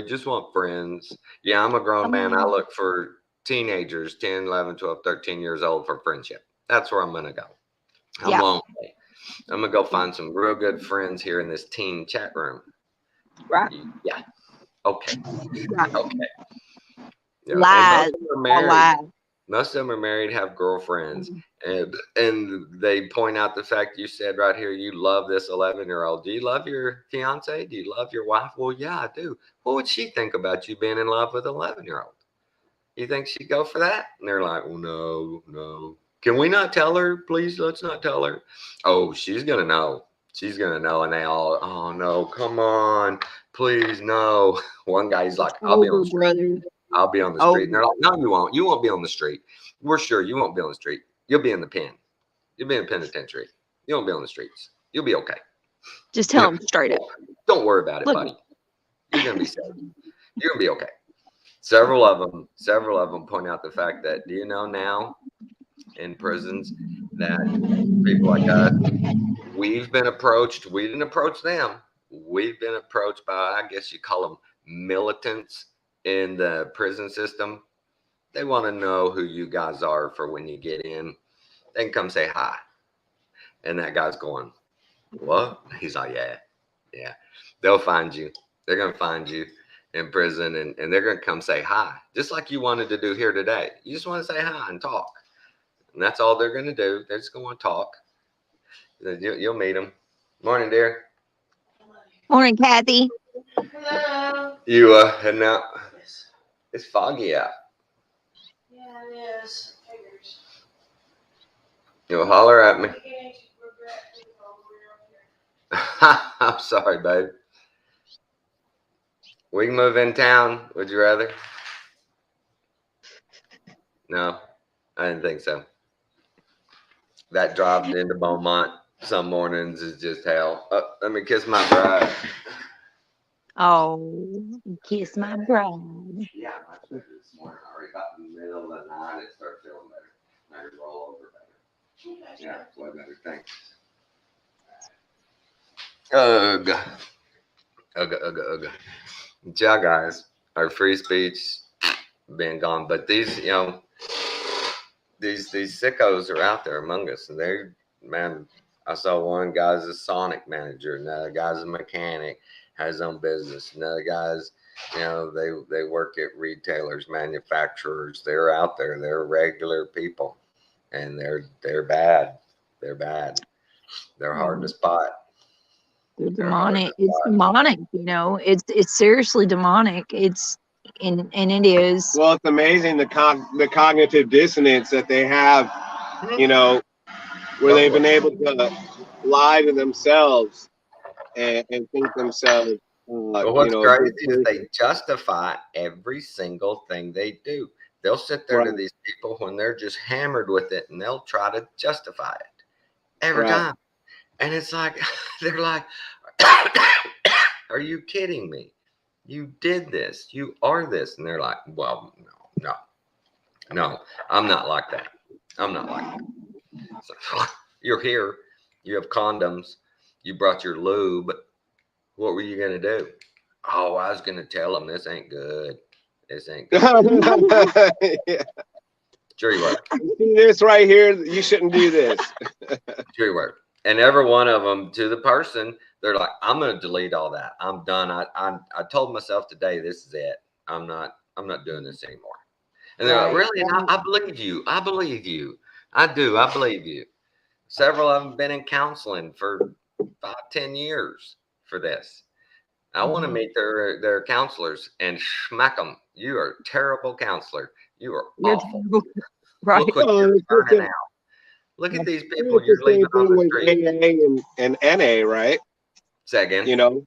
Just want friends. Yeah, I'm a grown man. I look for teenagers, 10, 11, 12, 13 years old for friendship. That's where I'm going to go. I'm Yeah. lonely. I'm going to go find some real good friends here in this teen chat room. Right. Yeah. Okay. Right. Okay. Yeah, Lies. and most of them are All married. lies. Most of them are married, have girlfriends, and they point out the fact you said right here, you love this 11-year-old. Do you love your fiance? Do you love your wife? Well, yeah, I do. What would she think about you being in love with an 11-year-old? You think she'd go for that? And they're like, well, no. Can we not tell her? Please, let's not tell her. Oh, she's going to know. She's going to know. And they all, oh, no, come on. Please, no. One guy, he's like, I'll be on the street. Brother. I'll be on the street. And they're like, no, you won't. You won't be on the street. We're sure you won't be on the street. You'll be in the pen. You'll be in the penitentiary. You won't be on the streets. You'll be okay. Just tell them straight up. Don't worry about it, Look. buddy. You're going to be safe. You're going to be okay. Several of them point out the fact that, do you know now in prisons that people like us, we've been approached. We didn't approach them. We've been approached by, I guess you call them militants in the prison system. They want to know who you guys are for when you get in. They can come say hi. And that guy's going, what? He's like, yeah. They'll find you. They're going to find you in prison, and they're going to come say hi, just like you wanted to do here today. You just want to say hi and talk. And that's all they're going to do. They're just going to talk. You'll meet them. Morning, dear. Morning, Kathy. Hello. You heading out? Yes. It's foggy out. Yeah, it is. Figures. You'll holler at me. I can't regret people over here. I'm sorry, babe. We can move in town. Would you rather? No, I didn't think so. That drive into Beaumont some mornings is just hell. Let me kiss my bride. Oh, kiss my bride. Yeah, much better this morning. I already got in the middle of the night. It started feeling better. I could roll over better. Yeah, way better. Thanks. Ugh. Yeah, guys, our free speech being gone, but these, these sickos are out there among us, and they're, man, I saw one guy's a Sonic manager, another guy's a mechanic, has his own business, another guy's, they work at retailers, manufacturers. They're out there. They're regular people, and they're bad. They're bad. They're hard to spot. They're demonic. It's demonic, it's seriously demonic. And it is. Well, it's amazing the cognitive dissonance that they have, where they've been able to lie to themselves and think themselves. Well, what's crazy is they justify every single thing they do. They'll sit there to these people when they're just hammered with it, and they'll try to justify it every time. And it's like, they're like, are you kidding me? You did this. You are this. And they're like, well, no, I'm not like that. I'm not like that. So, you're here. You have condoms. You brought your lube. What were you going to do? Oh, I was going to tell them this ain't good. This ain't good. Yeah. Sure you were. You see this right here? You shouldn't do this. Sure you were. And every one of them, to the person, they're like, I'm going to delete all that. I'm done. I told myself today, this is it. I'm not doing this anymore. And they're like, really? And I believe you. I believe you. I do. I believe you. Several of them have been in counseling for 5-10 years for this. I want to meet their counselors and smack them. You are a terrible counselor. You are You're awful. terrible. Right. Look what Well, you're it's the turning same- out. Look at these it's people the you're same leaving on thing the with street. AA and NA, right? Say again. You know,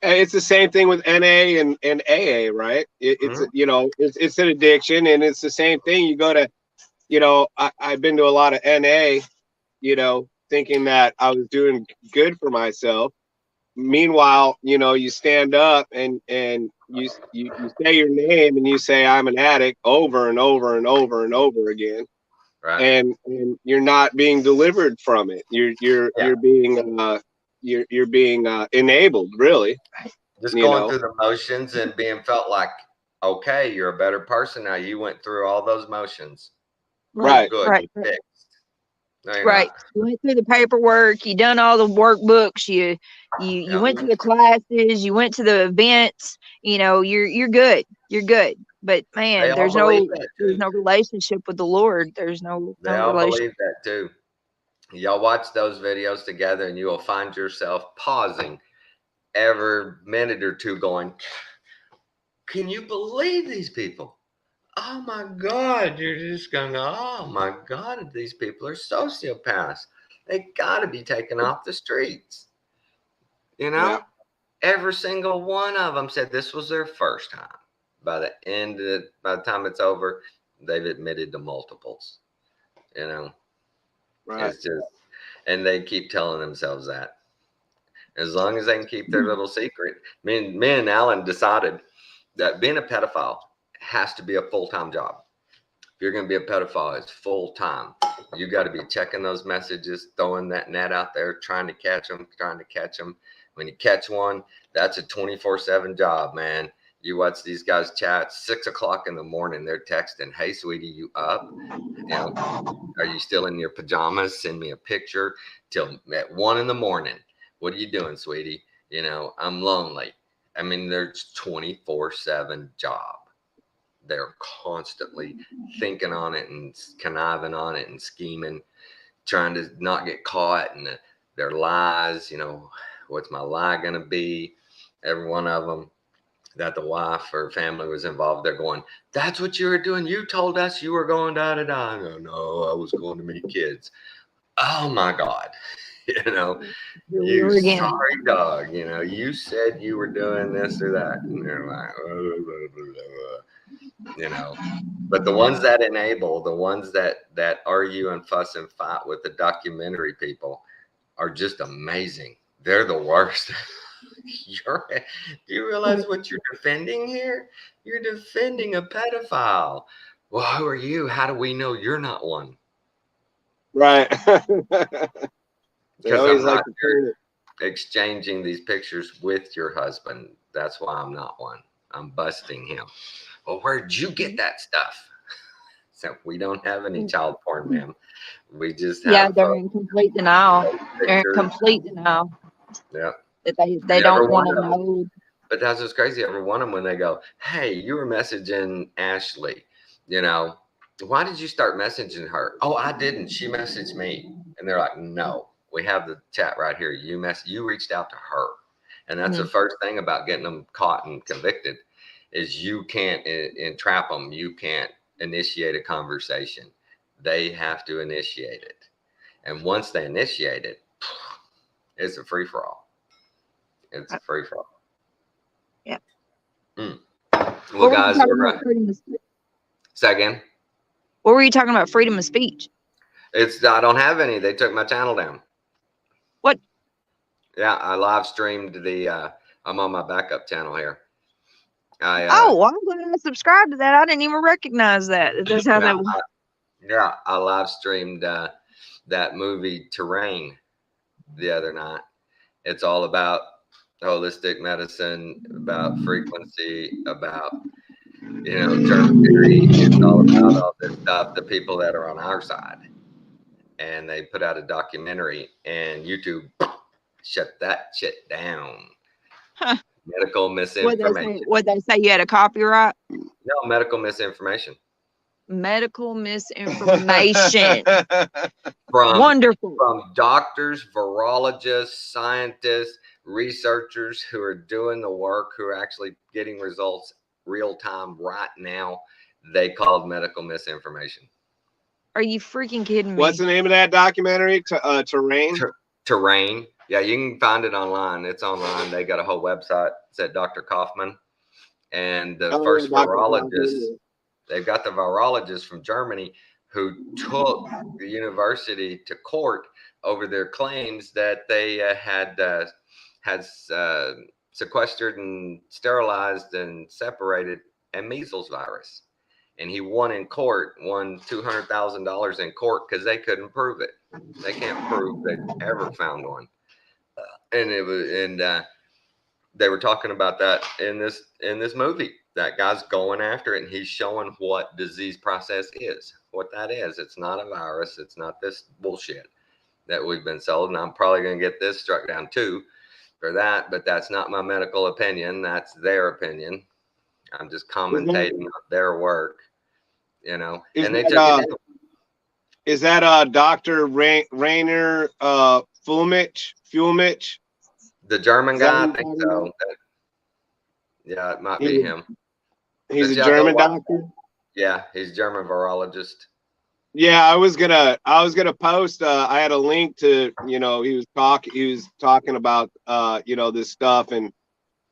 and it's the same thing with NA and AA, right? It's you know, it's an addiction, and it's the same thing. You go to, you know, I've been to a lot of NA, you know, thinking that I was doing good for myself. Meanwhile, you know, you stand up and you say your name and you say I'm an addict over and over and over and over again, Right. and you're not being delivered from it. You're being enabled, really. Just you going know. through the motions and being felt like, okay, you're a better person now. You went through all those motions. Right. Good. Right. You're fixed. No, you're Right. not. You went through the paperwork, you done all the workbooks, you Yeah. went to the classes, you went to the events, you know, you're good. You're good. But They man, all there's believe that there's too. no relationship with the Lord. There's no They all relationship. believe that too. Y'all watch those videos together and you will find yourself pausing every minute or two going, can you believe these people? Oh my God, you're just going, oh my God, these people are sociopaths. They got to be taken off the streets. You know, Yeah. every single one of them said this was their first time. By the time it's over, they've admitted to multiples. You know, Right. it's just, and they keep telling themselves that. As long as they can keep their little secret. Me and Alan decided that being a pedophile has to be a full-time job. If you're going to be a pedophile, it's full-time. You got to be checking those messages, throwing that net out there, trying to catch them. When you catch one, that's a 24/7 job, man. You watch these guys chat 6 o'clock in the morning. They're texting, hey, sweetie, you up? You know, are you still in your pajamas? Send me a picture. Till at 1 in the morning. What are you doing, sweetie? You know, I'm lonely. I mean, there's 24/7 job. They're constantly thinking on it and conniving on it and scheming, trying to not get caught, and their lies, you know, what's my lie going to be? Every one of them that the wife or family was involved, they're going, that's what you were doing. You told us you were going da-da-da. No, I was going to meet kids. Oh my God. You know, Here we you are again. sorry dog, you know, you said you were doing this or that. And they're like, oh, blah, blah, blah, blah. You know, but the ones that enable, the ones that argue and fuss and fight with the documentary people are just amazing. They're the worst. Do you realize what you're defending here? You're defending a pedophile. Well, who are you? How do we know you're not one? Right. They Because always I'm like not to turn it. exchanging these pictures with your husband. That's why I'm not one. I'm busting him. Well, where'd you get that stuff? So we don't have any child porn, ma'am. We just have Yeah, they're in complete denial. They're in pictures. complete denial. Yeah. That they Every don't one want to of them. know. But that's what's crazy. Every one of them, when they go, hey, you were messaging Ashley, you know, why did you start messaging her? Oh, I didn't. She messaged me. And they're like, no, we have the chat right here. You reached out to her. And that's the first thing about getting them caught and convicted is you can't entrap them. You can't initiate a conversation. They have to initiate it. And once they initiate it, it's a free-for-all. It's a free-for-all. Yeah. Well, What were you guys, talking we're about freedom of speech? say again. What were you talking about freedom of speech? I don't have any. They took my channel down. What? Yeah, I live streamed I'm on my backup channel here. I'm glad I subscribed to that. I didn't even recognize that. That's how that was. Yeah, I live streamed that movie Terrain the other night. It's all about holistic medicine, about frequency, about germ theory. It's all about all this stuff. The people that are on our side, and they put out a documentary, and YouTube shut that shit down. Huh. Medical misinformation. What they say? You had a copyright? No, medical misinformation. Medical misinformation. From Wonderful. From doctors, virologists, scientists, researchers who are doing the work, who are actually getting results real time right now, they called medical misinformation. Are you freaking kidding me? What's the name of that documentary? Terrain. Terrain. Yeah, you can find it online. It's online. They got a whole website. It's at Dr. Kaufman. And the first Dr. virologist, Kaufman. they've got the virologist from Germany who took the university to court over their claims that they had sequestered and sterilized and separated a measles virus. And he won in court, won $200,000 in court because they couldn't prove it. They can't prove they ever found one. They were talking about that in this movie. That guy's going after it, and he's showing what disease process is, what that is. It's not a virus. It's not this bullshit that we've been sold. And I'm probably going to get this struck down too for that, but that's not my medical opinion. That's their opinion. I'm just commentating on their work, you know. And they took it. Is that Dr. Rainer Fulmich? The German guy, I think so. Yeah, it might be him. He's a German doctor. Yeah, he's a German virologist. Yeah, I was gonna post. I had a link to, you know, he was talking about you know, this stuff, and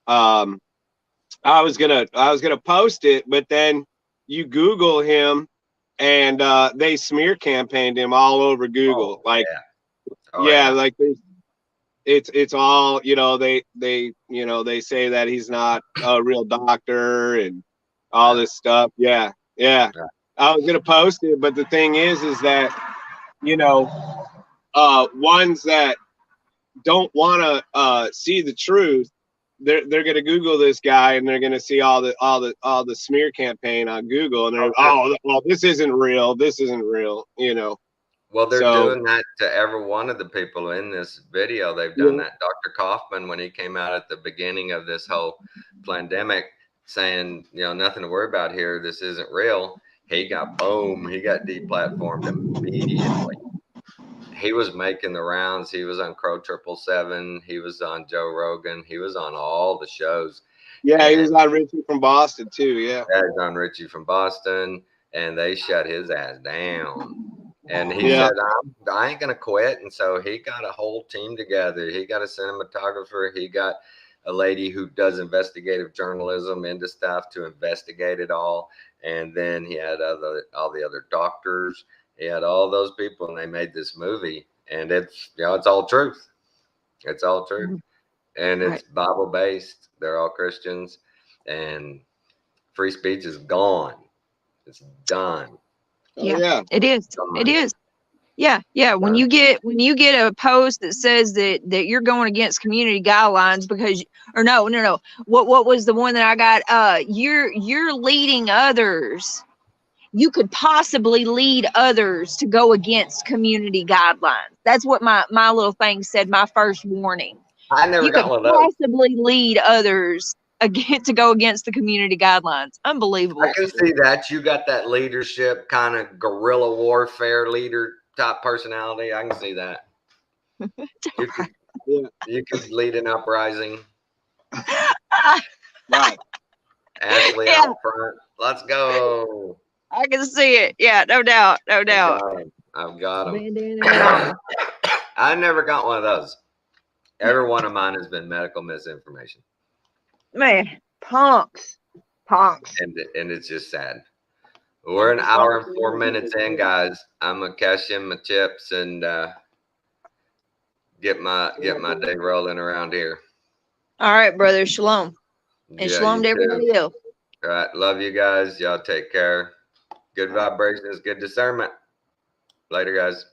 I was gonna post it, but then you Google him, and they smear campaigned him all over Google. Like it's all, you know, they you know, they say that he's not a real doctor and all this stuff. Yeah. I was gonna post it, but the thing is that, you know, ones that don't want to see the truth, they're gonna Google this guy, and they're gonna see all the smear campaign on Google, and they're well, this isn't real, you know. Well, they're doing that to every one of the people in this video. They've done that. Dr. Kaufman, when he came out at the beginning of this whole pandemic, saying, you know, nothing to worry about here, this isn't real, he got deplatformed immediately. He was making the rounds. He was on Crow 777. He was on Joe Rogan. He was on all the shows. Yeah, he was on Richie from Boston too. Yeah, he was on Richie from Boston, and they shut his ass down. And he said, I ain't going to quit. And so he got a whole team together. He got a cinematographer. He got a lady who does investigative journalism into stuff to investigate it all. And then he had all the other doctors. He had all those people, and they made this movie. And it's, you know, it's all truth. It's all truth. And it's Bible-based. They're all Christians. And free speech is gone. It's done. Yeah, it is. It is. Yeah. When you get a post that says that you're going against community guidelines because, or no. What was the one that I got? You're leading others. You could possibly lead others to go against community guidelines. That's what my little thing said. My first warning. I never got one of those. Possibly lead others to go against the community guidelines. Unbelievable. I can see that. You got that leadership kind of guerrilla warfare leader type personality. I can see that. You could lead an uprising. Right. Ashley out front. Let's go. I can see it. Yeah, no doubt. No doubt. I've got them. I never got one of those. Every one of mine has been medical misinformation. Man, punks. And it's just sad. We're an hour and 4 minutes in, guys. I'm gonna cash in my chips and get my day rolling around here. All right, brother. Shalom. And shalom to everybody else. All right. Love you guys. Y'all take care. Good vibrations, good discernment. Later, guys.